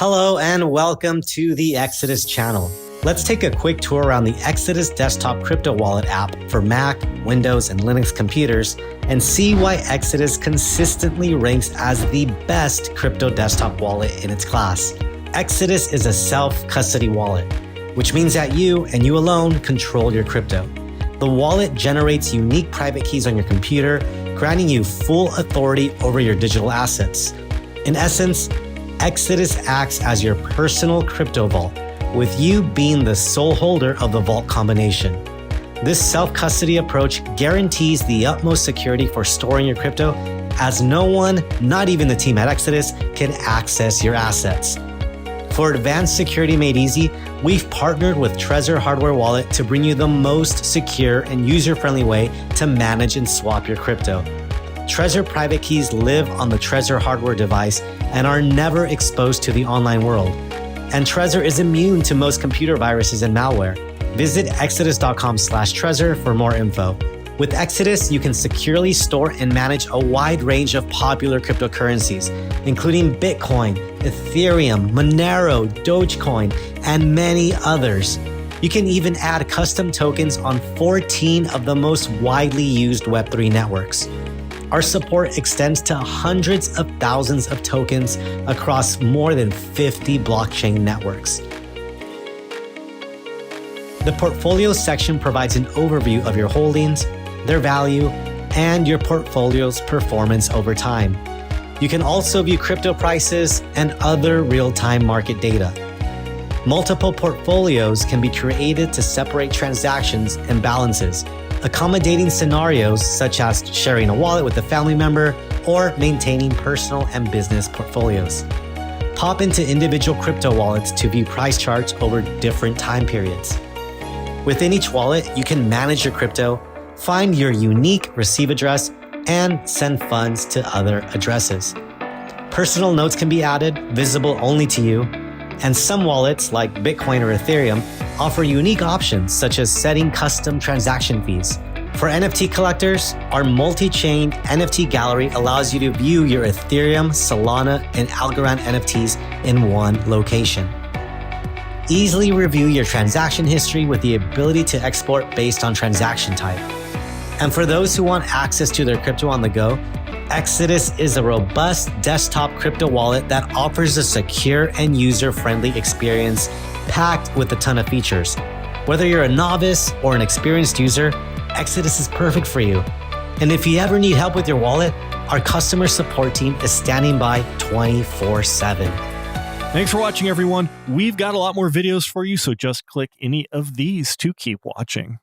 Hello and welcome to the Exodus channel. Let's take a quick tour around the Exodus desktop crypto wallet app for Mac, Windows, and Linux computers and see why Exodus consistently ranks as the best crypto desktop wallet in its class. Exodus is a self-custody wallet, which means that you and you alone control your crypto. The wallet generates unique private keys on your computer, granting you full authority over your digital assets. In essence, Exodus acts as your personal crypto vault, with you being the sole holder of the vault combination. This self-custody approach guarantees the utmost security for storing your crypto, as no one, not even the team at Exodus, can access your assets. For advanced security made easy, we've partnered with Trezor Hardware Wallet to bring you the most secure and user-friendly way to manage and swap your crypto. Trezor private keys live on the Trezor hardware device and are never exposed to the online world. And Trezor is immune to most computer viruses and malware. Visit exodus.com/Trezor for more info. With Exodus, you can securely store and manage a wide range of popular cryptocurrencies, including Bitcoin, Ethereum, Monero, Dogecoin, and many others. You can even add custom tokens on 14 of the most widely used Web3 networks. Our support extends to hundreds of thousands of tokens across more than 50 blockchain networks. The portfolio section provides an overview of your holdings, their value, and your portfolio's performance over time. You can also view crypto prices and other real-time market data. Multiple portfolios can be created to separate transactions and balances, accommodating scenarios such as sharing a wallet with a family member or maintaining personal and business portfolios. Pop into individual crypto wallets to view price charts over different time periods. Within each wallet, you can manage your crypto, find your unique receive address, and send funds to other addresses. Personal notes can be added, visible only to you, and some wallets like Bitcoin or Ethereum offer unique options such as setting custom transaction fees. For NFT collectors, our multi-chain NFT gallery allows you to view your Ethereum, Solana, and Algorand NFTs in one location. Easily review your transaction history with the ability to export based on transaction type. And for those who want access to their crypto on the go, Exodus is a robust desktop crypto wallet that offers a secure and user-friendly experience packed with a ton of features. Whether you're a novice or an experienced user, Exodus is perfect for you. And if you ever need help with your wallet, our customer support team is standing by 24/7. Thanks for watching, everyone. We've got a lot more videos for you, so just click any of these to keep watching.